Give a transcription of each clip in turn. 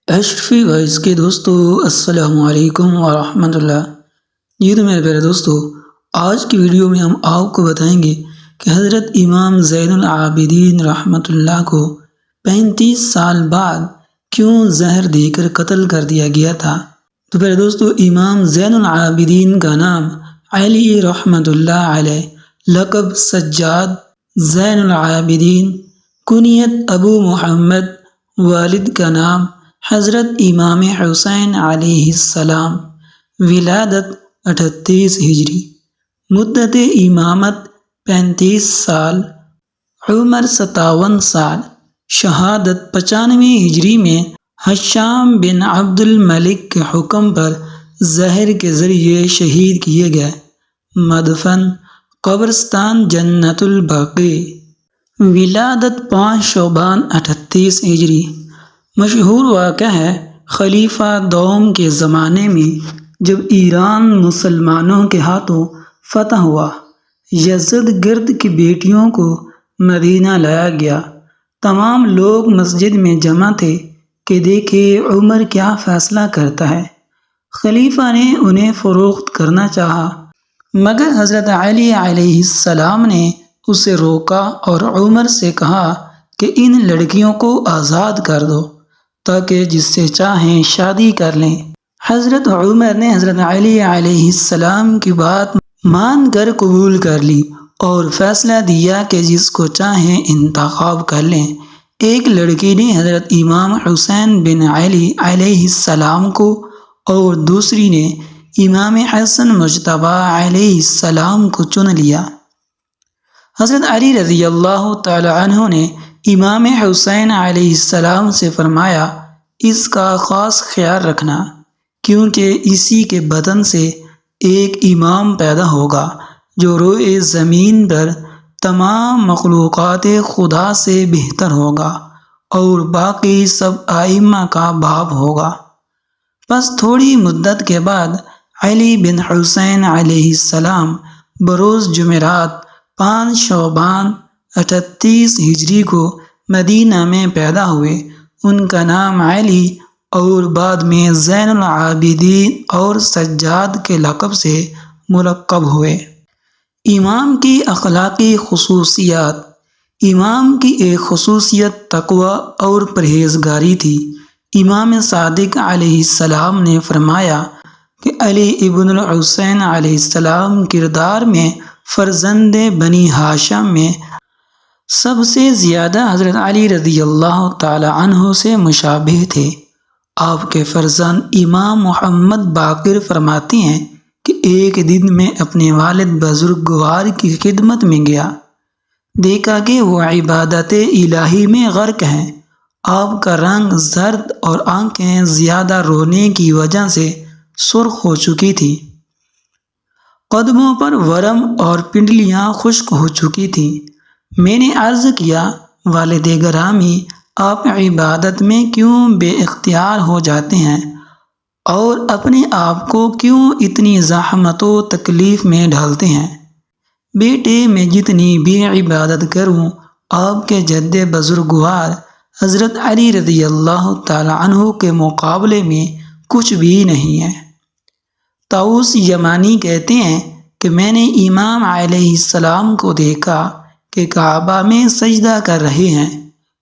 اشرفی voice کے دوستو السلام علیکم ورحمۃ اللہ۔ تو میرے پیارے دوستو، آج کی ویڈیو میں ہم آپ کو بتائیں گے کہ حضرت امام زین العابدین رحمۃ اللہ کو 35 سال بعد کیوں زہر دے کر قتل کر دیا گیا تھا۔ تو پیارے دوستو، امام زین العابدین کا نام علی رحمۃ اللہ علیہ، لقب سجاد، زین العابدین، کنیت ابو محمد، والد کا نام حضرت امام حسین علیہ السلام، ولادت 38 ہجری، مدت امامت 35 سال، عمر 57 سال، شہادت 95 ہجری میں حشام بن عبد الملک کے حکم پر زہر کے ذریعے شہید کیے گئے، مدفن قبرستان جنت البقیع، ولادت 5 شعبان 38 ہجری۔ مشہور واقعہ ہے خلیفہ دوم کے زمانے میں جب ایران مسلمانوں کے ہاتھوں فتح ہوا، یزد گرد کی بیٹیوں کو مدینہ لایا گیا۔ تمام لوگ مسجد میں جمع تھے کہ دیکھے عمر کیا فیصلہ کرتا ہے۔ خلیفہ نے انہیں فروخت کرنا چاہا، مگر حضرت علی علیہ السلام نے اسے روکا اور عمر سے کہا کہ ان لڑکیوں کو آزاد کر دو تاکہ جس سے چاہیں شادی کر لیں۔ حضرت عمر نے حضرت علی علیہ السلام کی بات مان کر قبول کر لی اور فیصلہ دیا کہ جس کو چاہیں انتخاب کر لیں۔ ایک لڑکی نے حضرت امام حسین بن علی علیہ السلام کو اور دوسری نے امام حسن مجتبی علیہ السلام کو چن لیا۔ حضرت علی رضی اللہ تعالی عنہ نے امام حسین علیہ السلام سے فرمایا، اس کا خاص خیال رکھنا، کیونکہ اسی کے بدن سے ایک امام پیدا ہوگا جو روئے زمین پر تمام مخلوقات خدا سے بہتر ہوگا اور باقی سب ائمہ کا باپ ہوگا۔ پس تھوڑی مدت کے بعد علی بن حسین علیہ السلام بروز جمعرات 5 شعبان 38 ہجری کو مدینہ میں پیدا ہوئے۔ ان کا نام علی اور بعد میں زین العابدین اور سجاد کے لقب سے ملقب ہوئے۔ امام کی اخلاقی خصوصیات۔ امام کی ایک خصوصیت تقوی اور پرہیزگاری تھی۔ امام صادق علیہ السلام نے فرمایا کہ علی ابن الحسین علیہ السلام کردار میں فرزند بنی ہاشم میں سب سے زیادہ حضرت علی رضی اللہ تعالی عنہ سے مشابہ تھے۔ آپ کے فرزند امام محمد باقر فرماتے ہیں کہ ایک دن میں اپنے والد بزرگوار کی خدمت میں گیا، دیکھا کہ وہ عبادت الہی میں غرق ہیں۔ آپ کا رنگ زرد اور آنکھیں زیادہ رونے کی وجہ سے سرخ ہو چکی تھی، قدموں پر ورم اور پنڈلیاں خشک ہو چکی تھیں۔ میں نے عرض کیا، والد گرامی، آپ عبادت میں کیوں بے اختیار ہو جاتے ہیں اور اپنے آپ کو کیوں اتنی زحمت و تکلیف میں ڈالتے ہیں؟ بیٹے، میں جتنی بھی عبادت کروں آپ کے جد بزرگوار حضرت علی رضی اللہ تعالی عنہ کے مقابلے میں کچھ بھی نہیں ہے۔ طاؤس یمانی کہتے ہیں کہ میں نے امام علیہ السلام کو دیکھا کہ کعبہ میں سجدہ کر رہے ہیں،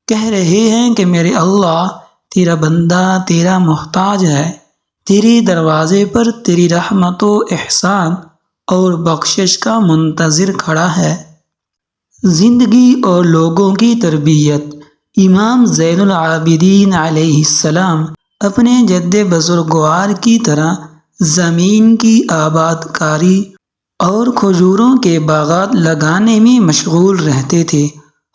کہہ رہے ہیں کہ میرے اللہ، تیرا بندہ تیرا محتاج ہے، تیرے دروازے پر تیری رحمت و احسان اور بخشش کا منتظر کھڑا ہے۔ زندگی اور لوگوں کی تربیت۔ امام زین العابدین علیہ السلام اپنے جد بزرگوار کی طرح زمین کی آباد کاری اور کھجوروں کے باغات لگانے میں مشغول رہتے تھے۔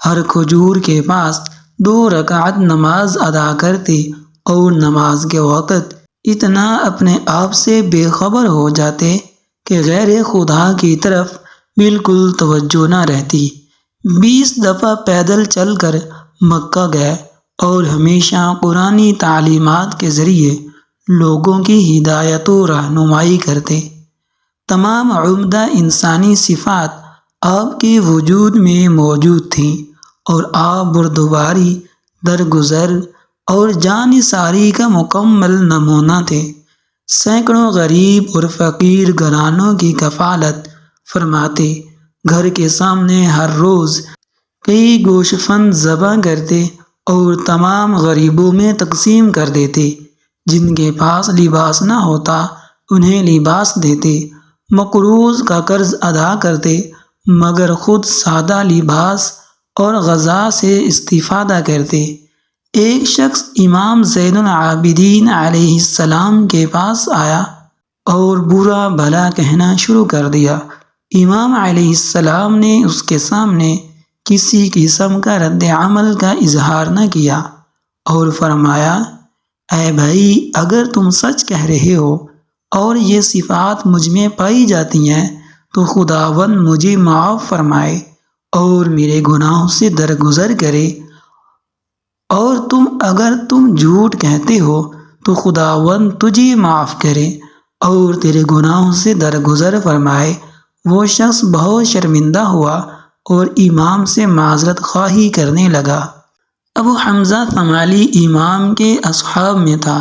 ہر کھجور کے پاس 2 رکعت نماز ادا کرتے اور نماز کے وقت اتنا اپنے آپ سے بے خبر ہو جاتے کہ غیر خدا کی طرف بالکل توجہ نہ رہتی۔ 20 دفعہ پیدل چل کر مکہ گئے اور ہمیشہ قرآنی تعلیمات کے ذریعے لوگوں کی ہدایت و رہنمائی کرتے۔ تمام عمدہ انسانی صفات آپ کے وجود میں موجود تھیں اور آپ بردباری، درگزر اور جانثاری کا مکمل نمونہ تھے۔ سینکڑوں غریب اور فقیر گھرانوں کی کفالت فرماتے، گھر کے سامنے ہر روز کئی گوشت فند ذبح کرتے اور تمام غریبوں میں تقسیم کر دیتے۔ جن کے پاس لباس نہ ہوتا انہیں لباس دیتے، مقروض کا قرض ادا کرتے، مگر خود سادہ لباس اور غذا سے استفادہ کرتے۔ ایک شخص امام زین العابدین علیہ السلام کے پاس آیا اور برا بھلا کہنا شروع کر دیا۔ امام علیہ السلام نے اس کے سامنے کسی قسم کا رد عمل کا اظہار نہ کیا اور فرمایا، اے بھائی، اگر تم سچ کہہ رہے ہو اور یہ صفات مجھ میں پائی جاتی ہیں تو خداوند مجھے معاف فرمائے اور میرے گناہوں سے درگزر کرے، اور اگر تم جھوٹ کہتے ہو تو خداوند تجھے معاف کرے اور تیرے گناہوں سے درگزر فرمائے۔ وہ شخص بہت شرمندہ ہوا اور امام سے معذرت خواہی کرنے لگا۔ ابو حمزہ ثمالی امام کے اصحاب میں تھا۔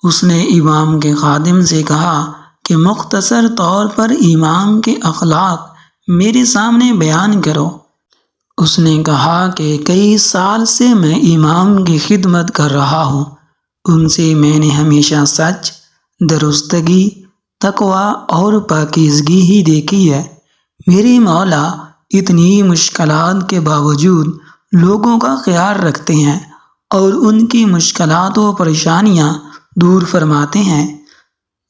اس نے امام کے خادم سے کہا کہ مختصر طور پر امام کے اخلاق میرے سامنے بیان کرو۔ اس نے کہا کہ کئی سال سے میں امام کی خدمت کر رہا ہوں، ان سے میں نے ہمیشہ سچ، درستگی، تقوی اور پاکیزگی ہی دیکھی ہے۔ میرے مولا اتنی مشکلات کے باوجود لوگوں کا خیال رکھتے ہیں اور ان کی مشکلات و پریشانیاں دور فرماتے ہیں۔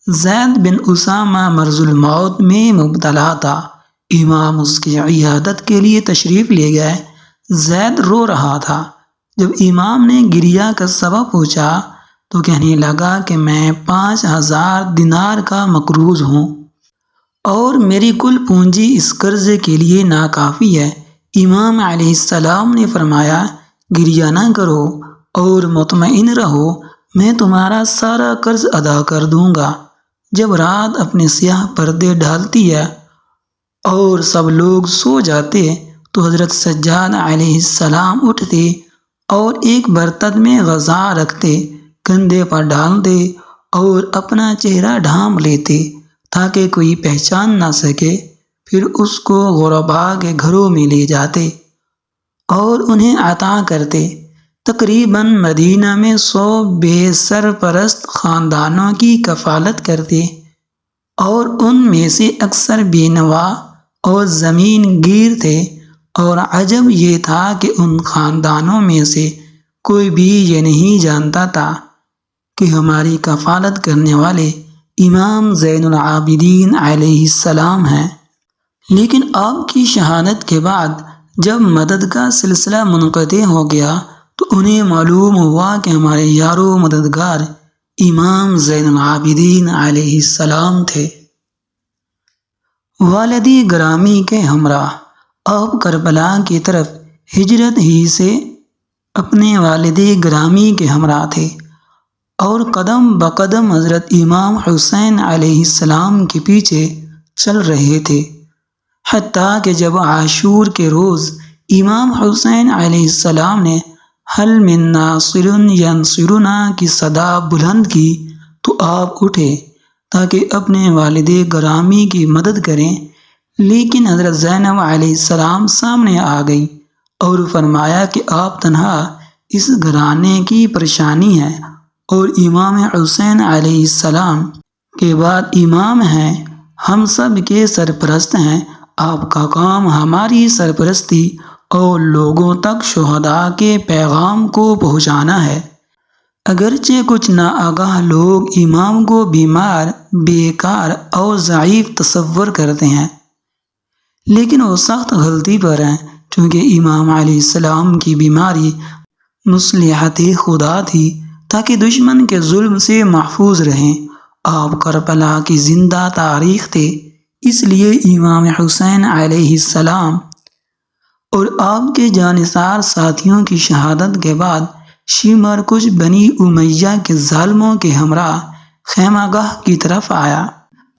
زید بن اسامہ مرض الموت میں مبتلا تھا۔ امام اس کی عیادت کے لیے تشریف لے گئے۔ زید رو رہا تھا۔ جب امام نے گریہ کا سبب پوچھا تو کہنے لگا کہ میں 5000 دینار کا مقروض ہوں اور میری کل پونجی اس قرضے کے لیے ناکافی ہے۔ امام علیہ السلام نے فرمایا، گریہ نہ کرو اور مطمئن رہو، میں تمہارا سارا قرض ادا کر دوں گا۔ جب رات اپنے سیاہ پردے ڈالتی ہے اور سب لوگ سو جاتے تو حضرت سجاد علیہ السلام اٹھتے اور ایک برتن میں غذا رکھتے، کندھے پر ڈالتے اور اپنا چہرہ ڈھانپ لیتے تاکہ کوئی پہچان نہ سکے۔ پھر اس کو غرباء کے گھروں میں لے جاتے اور انہیں عطا کرتے۔ تقریباً مدینہ میں 100 بے سرپرست خاندانوں کی کفالت کرتے اور ان میں سے اکثر بے نوا اور زمین گیر تھے، اور عجب یہ تھا کہ ان خاندانوں میں سے کوئی بھی یہ نہیں جانتا تھا کہ ہماری کفالت کرنے والے امام زین العابدین علیہ السلام ہیں۔ لیکن آپ کی شہادت کے بعد جب مدد کا سلسلہ منقطع ہو گیا تو انہیں معلوم ہوا کہ ہمارے یار و مددگار امام زین العابدین علیہ السلام تھے۔ والد گرامی کے ہمراہ آپ کربلا کی طرف ہجرت ہی سے اپنے والد گرامی کے ہمراہ تھے اور قدم بقدم حضرت امام حسین علیہ السلام کے پیچھے چل رہے تھے، حتیٰ کہ جب عاشور کے روز امام حسین علیہ السلام نے حل من ناصر ینصرنا کی صدا بلند کی تو آپ اٹھے تاکہ اپنے والد گرامی کی مدد کریں، لیکن حضرت زینب علیہ السلام سامنے آ گئی اور فرمایا کہ آپ تنہا اس گھرانے کی پریشانی ہے اور امام حسین علیہ السلام کے بعد امام ہیں، ہم سب کے سرپرست ہیں، آپ کا کام ہماری سرپرستی اور لوگوں تک شہداء کے پیغام کو پہنچانا ہے۔ اگرچہ کچھ ناآگاہ لوگ امام کو بیمار، بیکار اور ضعیف تصور کرتے ہیں، لیکن وہ سخت غلطی پر ہیں، چونکہ امام علیہ السلام کی بیماری مصلحت خدا تھی تاکہ دشمن کے ظلم سے محفوظ رہیں۔ آپ کربلا کی زندہ تاریخ تھے، اس لیے امام حسین علیہ السلام اور آپ کے جانثار ساتھیوں کی شہادت کے بعد شمر کچھ بنی امیہ کے ظالموں کے ہمراہ خیمہ گاہ کی طرف آیا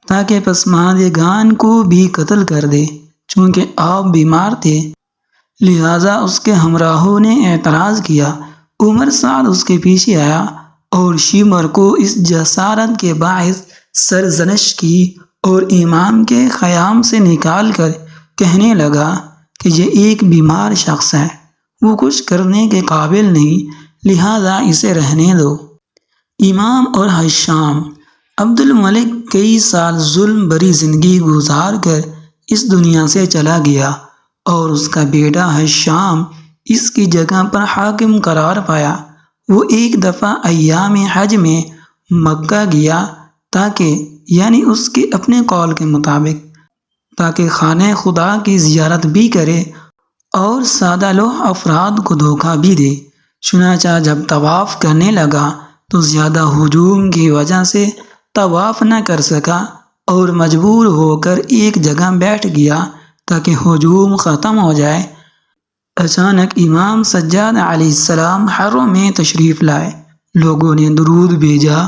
تاکہ پسماندگان کو بھی قتل کر دے۔ چونکہ آپ بیمار تھے لہٰذا اس کے ہمراہوں نے اعتراض کیا عمر سعد اس کے پیچھے آیا اور شمر کو اس جسارت کے باعث سرزنش کی اور امام کے خیام سے نکال کر کہنے لگا کہ یہ ایک بیمار شخص ہے، وہ کچھ کرنے کے قابل نہیں، لہذا اسے رہنے دو۔ امام اور حشام۔ عبد الملک کئی سال ظلم بری زندگی گزار کر اس دنیا سے چلا گیا اور اس کا بیٹا حشام اس کی جگہ پر حاکم قرار پایا۔ وہ ایک دفعہ ایام حج میں مکہ گیا یعنی اس کے اپنے قول کے مطابق تاکہ خانہ خدا کی زیارت بھی کرے اور سادہ لوح افراد کو دھوکہ بھی دے۔ چنانچہ جب طواف کرنے لگا تو زیادہ ہجوم کی وجہ سے طواف نہ کر سکا اور مجبور ہو کر ایک جگہ بیٹھ گیا تاکہ ہجوم ختم ہو جائے۔ اچانک امام سجاد علیہ السلام حرم میں تشریف لائے۔ لوگوں نے درود بھیجا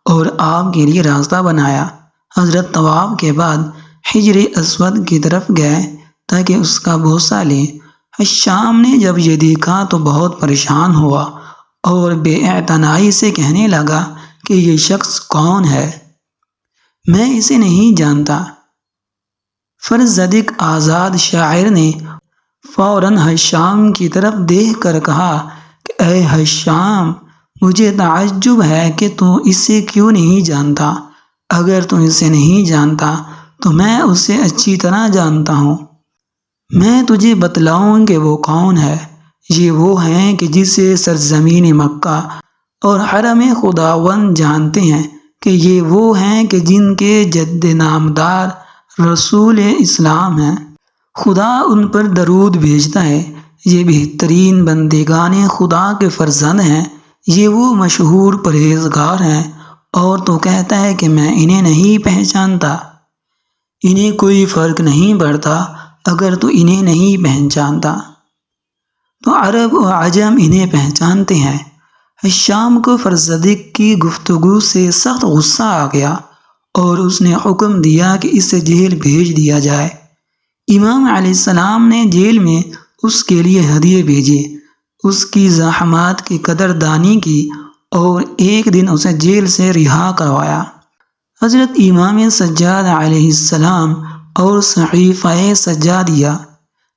اور آپ کے لیے راستہ بنایا۔ حضرت طواف کے بعد حجر اسود کی طرف گئے تاکہ اس کا بوسہ لیں۔ حشام نے جب یہ دیکھا تو بہت پریشان ہوا اور بے اعتنائی سے کہنے لگا کہ یہ شخص کون ہے؟ میں اسے نہیں جانتا۔ فرزدق آزاد شاعر نے فوراً حشام کی طرف دیکھ کر کہا کہ اے حشام، مجھے تعجب ہے کہ تو اسے کیوں نہیں جانتا۔ اگر تو اسے نہیں جانتا تو میں اسے اچھی طرح جانتا ہوں۔ میں تجھے بتلاؤں کہ وہ کون ہے۔ یہ وہ ہیں کہ جسے سرزمین مکہ اور حرم خداوند جانتے ہیں کہ یہ وہ ہیں کہ جن کے جد نامدار رسول اسلام ہیں۔ خدا ان پر درود بھیجتا ہے۔ یہ بہترین بندگان خدا کے فرزند ہیں۔ یہ وہ مشہور پرہیزگار ہیں، اور تو کہتا ہے کہ میں انہیں نہیں پہچانتا۔ انہیں کوئی فرق نہیں پڑتا اگر تو انہیں نہیں پہچانتا تو عرب و عجم انہیں پہچانتے ہیں۔ حشام کو فرزدق کی گفتگو سے سخت غصہ آ گیا اور اس نے حکم دیا کہ اسے جیل بھیج دیا جائے۔ امام علیہ السلام نے جیل میں اس کے لیے ہدیے بھیجے، اس کی زحمات کی قدردانی کی اور ایک دن اسے جیل سے رہا کروایا۔ حضرت امام سجاد علیہ السلام اور صحیفہ سجادیہ۔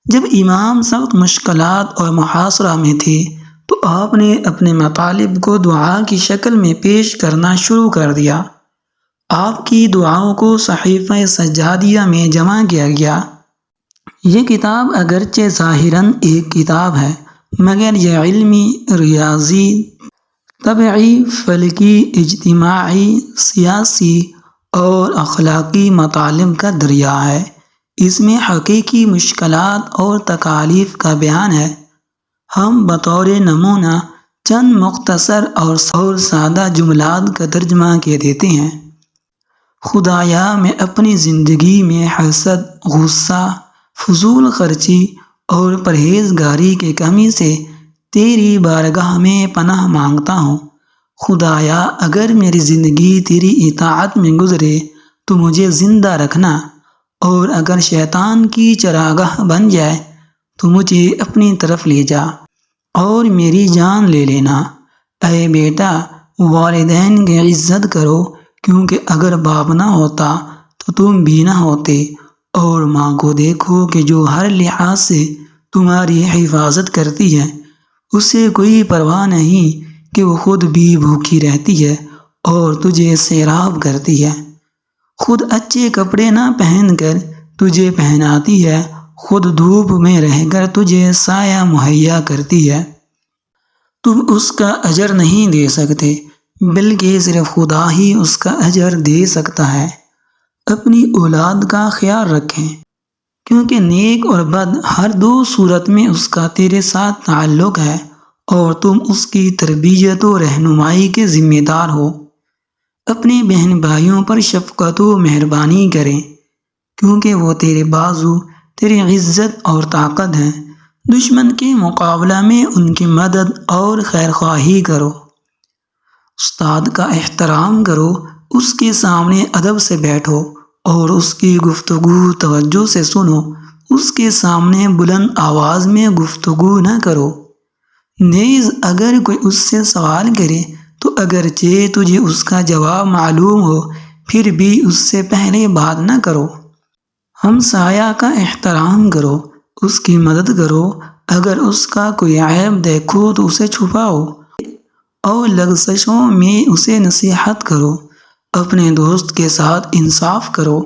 جب امام سخت مشکلات اور محاصرہ میں تھے تو آپ نے اپنے مطالب کو دعا کی شکل میں پیش کرنا شروع کر دیا۔ آپ کی دعاؤں کو صحیفہ سجادیہ میں جمع کیا گیا۔ یہ کتاب اگرچہ ظاہراً ایک کتاب ہے، مگر یہ علمی، ریاضی، طبعی، فلکی، اجتماعی، سیاسی اور اخلاقی مطالب کا دریا ہے۔ اس میں حقیقی مشکلات اور تکالیف کا بیان ہے۔ ہم بطور نمونہ چند مختصر اور سادہ جملات کا ترجمہ کے دیتے ہیں۔ خدایا، میں اپنی زندگی میں حسد، غصہ، فضول خرچی اور پرہیزگاری کی کمی سے تیری بارگاہ میں پناہ مانگتا ہوں۔ خدایا، اگر میری زندگی تیری اطاعت میں گزرے تو مجھے زندہ رکھنا، اور اگر شیطان کی چراگاہ بن جائے تو مجھے اپنی طرف لے جا اور میری جان لے لینا۔ اے بیٹا، والدین کی عزت کرو، کیونکہ اگر باپ نہ ہوتا تو تم بھی نہ ہوتے، اور ماں کو دیکھو کہ جو ہر لحاظ سے تمہاری حفاظت کرتی ہے، اسے کوئی پرواہ نہیں کہ وہ خود بھی بھوکی رہتی ہے اور تجھے سیراب کرتی ہے۔ خود اچھے کپڑے نہ پہن کر تجھے پہناتی ہے، خود دھوپ میں رہ کر تجھے سایہ مہیا کرتی ہے۔ تم اس کا اجر نہیں دے سکتے، بلکہ صرف خدا ہی اس کا اجر دے سکتا ہے۔ اپنی اولاد کا خیال رکھیں، کیونکہ نیک اور بد ہر دو صورت میں اس کا تیرے ساتھ تعلق ہے، اور تم اس کی تربیت و رہنمائی کے ذمہ دار ہو۔ اپنے بہن بھائیوں پر شفقت و مہربانی کریں، کیونکہ وہ تیرے بازو، تیری عزت اور طاقت ہیں۔ دشمن کے مقابلہ میں ان کی مدد اور خیرخواہی کرو۔ استاد کا احترام کرو، اس کے سامنے ادب سے بیٹھو اور اس کی گفتگو توجہ سے سنو۔ اس کے سامنے بلند آواز میں گفتگو نہ کرو۔ نیز اگر کوئی اس سے سوال کرے تو اگرچہ تجھے اس کا جواب معلوم ہو پھر بھی اس سے پہلے بات نہ کرو۔ ہمسایہ کا احترام کرو، اس کی مدد کرو، اگر اس کا کوئی عیب دیکھو تو اسے چھپاؤ اور لغزشوں میں اسے نصیحت کرو۔ اپنے دوست کے ساتھ انصاف کرو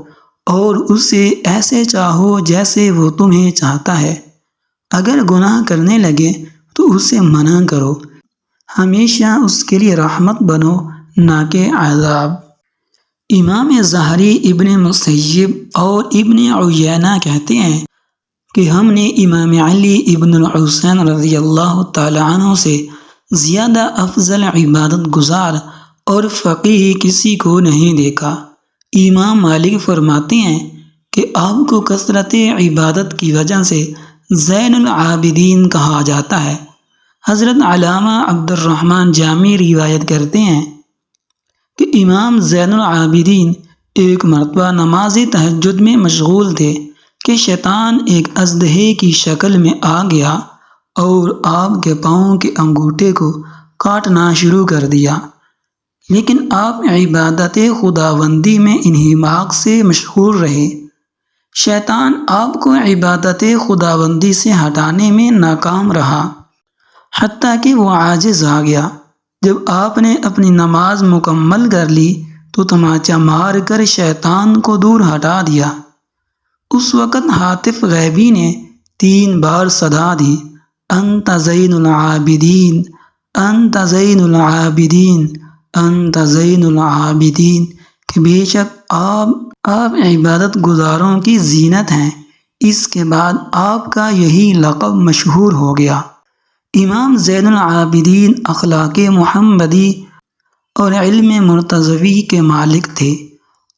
اور اسے ایسے چاہو جیسے وہ تمہیں چاہتا ہے۔ اگر گناہ کرنے لگے تو اسے منع کرو، ہمیشہ اس کے لیے رحمت بنو نہ کہ عذاب۔ امام زہری، ابن مسیب اور ابن عیینہ کہتے ہیں کہ ہم نے امام علی ابن الحسین رضی اللہ تعالی عنہ سے زیادہ افضل عبادت گزار اور فقیہ کسی کو نہیں دیکھا۔ امام مالک فرماتے ہیں کہ آپ کو کثرت عبادت کی وجہ سے زین العابدین کہا جاتا ہے۔ حضرت علامہ عبد الرحمن جامی روایت کرتے ہیں کہ امام زین العابدین ایک مرتبہ نماز تہجد میں مشغول تھے کہ شیطان ایک اژدہے کی شکل میں آ گیا اور آپ کے پاؤں کے انگوٹھے کو کاٹنا شروع کر دیا، لیکن آپ عبادت خداوندی میں انہماک سے مشغول رہے۔ شیطان آپ کو عبادت خداوندی سے ہٹانے میں ناکام رہا، حتیٰ کہ وہ عاجز آ گیا۔ جب آپ نے اپنی نماز مکمل کر لی تو تماچا مار کر شیطان کو دور ہٹا دیا۔ اس وقت ہاتف غیبی نے 3 بار صدا دی، انت زین العابدین، انت زین العابدین، انت زین العابدین، کہ بے شک آپ عبادت گزاروں کی زینت ہیں۔ اس کے بعد آپ کا یہی لقب مشہور ہو گیا۔ امام زین العابدین اخلاق محمدی اور علم مرتضوی کے مالک تھے۔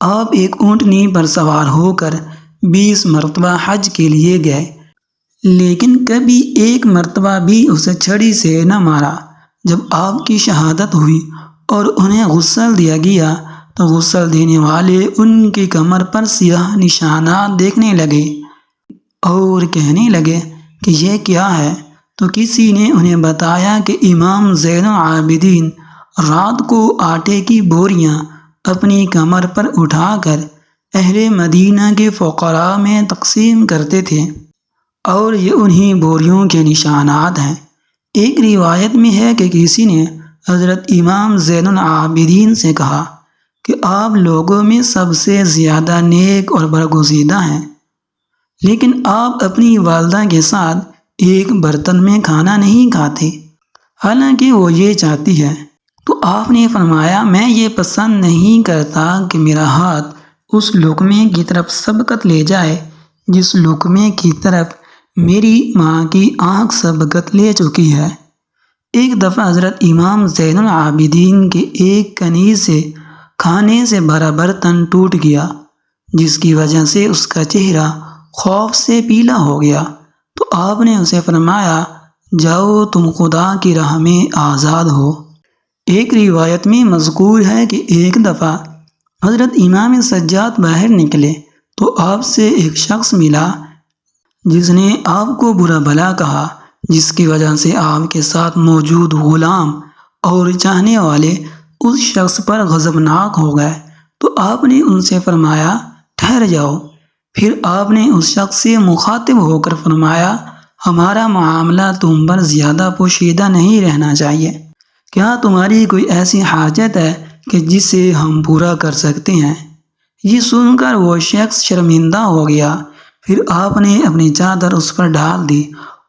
آپ ایک اونٹنی پر سوار ہو کر 20 مرتبہ حج کے لیے گئے، لیکن کبھی ایک مرتبہ بھی اسے چھڑی سے نہ مارا۔ جب آپ کی شہادت ہوئی اور انہیں غسل دیا گیا تو غسل دینے والے ان کی کمر پر سیاہ نشانات دیکھنے لگے اور کہنے لگے کہ یہ کیا ہے؟ تو کسی نے انہیں بتایا کہ امام زین العابدین رات کو آٹے کی بوریاں اپنی کمر پر اٹھا کر اہل مدینہ کے فقراء میں تقسیم کرتے تھے، اور یہ انہی بوریوں کے نشانات ہیں۔ ایک روایت میں ہے کہ کسی نے حضرت امام زین العابدین سے کہا کہ آپ لوگوں میں سب سے زیادہ نیک اور برگزیدہ ہیں، لیکن آپ اپنی والدہ کے ساتھ ایک برتن میں کھانا نہیں کھاتے، حالانکہ وہ یہ چاہتی ہے۔ تو آپ نے فرمایا، میں یہ پسند نہیں کرتا کہ میرا ہاتھ اس لقمے کی طرف سبقت لے جائے جس لقمے کی طرف میری ماں کی آنکھ سبقت لے چکی ہے۔ ایک دفعہ حضرت امام زین العابدین کے ایک کنیز سے کھانے سے بھرا برتن ٹوٹ گیا، جس کی وجہ سے اس کا چہرہ خوف سے پیلا ہو گیا۔ تو آپ نے اسے فرمایا، جاؤ تم خدا کی راہ میں آزاد ہو۔ ایک روایت میں مذکور ہے کہ ایک دفعہ حضرت امام سجاد باہر نکلے تو آپ سے ایک شخص ملا جس نے آپ کو برا بھلا کہا، جس کی وجہ سے آپ کے ساتھ موجود غلام اور چاہنے والے اس شخص پر غضبناک ہو گئے۔ تو آپ نے ان سے فرمایا، ٹھہر جاؤ۔ پھر آپ نے اس شخص سے مخاطب ہو کر فرمایا، ہمارا معاملہ تم پر زیادہ پوشیدہ نہیں رہنا چاہیے۔ کیا تمہاری کوئی ایسی حاجت ہے کہ جسے ہم پورا کر سکتے ہیں؟ یہ سن کر وہ شخص شرمندہ ہو گیا۔ پھر آپ نے اپنی چادر اس پر ڈال دی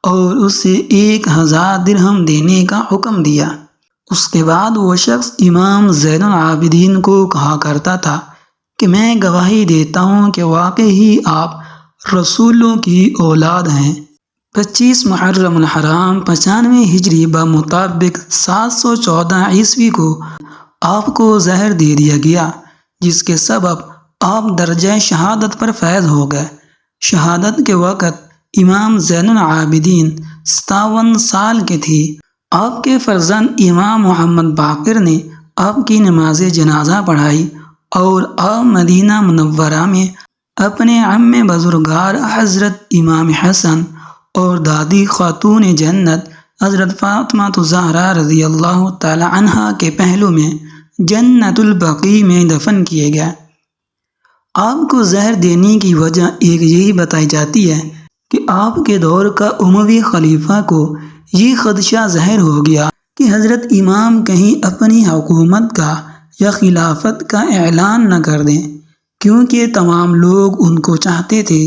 اور اسے 1000 درہم دینے کا حکم دیا۔ اس کے بعد وہ شخص امام زین العابدین کو کہا کرتا تھا کہ میں گواہی دیتا ہوں کہ واقعی آپ رسولوں کی اولاد ہیں۔ 25 محرم الحرام 95 ہجری بمطابق 714 عیسوی کو آپ کو زہر دے دیا گیا، جس کے سبب آپ درجہ شہادت پر فیض ہو گئے۔ شہادت کے وقت امام زین العابدین 57 سال کے تھے۔ آپ کے فرزند امام محمد باقر نے آپ کی نماز جنازہ پڑھائی اور آپ مدینہ منورہ میں اپنے عم بزرگوار حضرت امام حسن اور دادی خاتون جنت حضرت فاطمہ زہرا رضی اللہ تعالی عنہا کے پہلو میں جنت البقیع میں دفن کیے گئے۔ آپ کو زہر دینے کی وجہ ایک یہی بتائی جاتی ہے کہ آپ کے دور کا اموی خلیفہ کو یہ خدشہ ظاہر ہو گیا کہ حضرت امام کہیں اپنی حکومت کا یا خلافت کا اعلان نہ کر دیں، کیونکہ تمام لوگ ان کو چاہتے تھے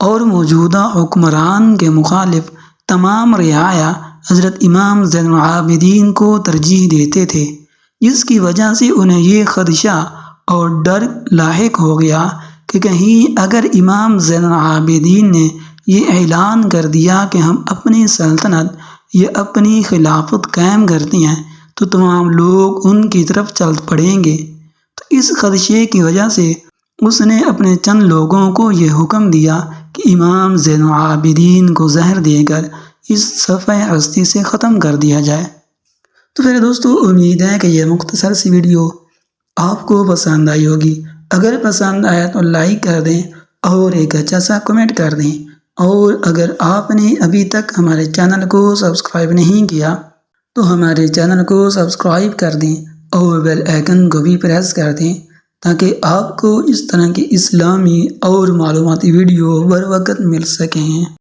اور موجودہ حکمران کے مخالف تمام رعایا حضرت امام زین العابدین کو ترجیح دیتے تھے، جس کی وجہ سے انہیں یہ خدشہ اور ڈر لاحق ہو گیا کہ کہیں اگر امام زین العابدین نے یہ اعلان کر دیا کہ ہم اپنی سلطنت یا اپنی خلافت قائم کرتے ہیں تو تمام لوگ ان کی طرف چل پڑیں گے۔ تو اس خدشے کی وجہ سے اس نے اپنے چند لوگوں کو یہ حکم دیا کہ امام زین العابدین کو زہر دے کر اس صفحہ ہستی سے ختم کر دیا جائے۔ تو پھر دوستو، امید ہے کہ یہ مختصر سی ویڈیو آپ کو پسند آئی ہوگی۔ اگر پسند آیا تو لائک کر دیں اور ایک اچھا سا کمنٹ کر دیں، اور اگر آپ نے ابھی تک ہمارے چینل کو سبسکرائب نہیں کیا تو ہمارے چینل کو سبسکرائب کر دیں اور بیل آئیکن کو بھی پریس کر دیں تاکہ آپ کو اس طرح کی اسلامی اور معلوماتی ویڈیو بر وقت مل سکیں۔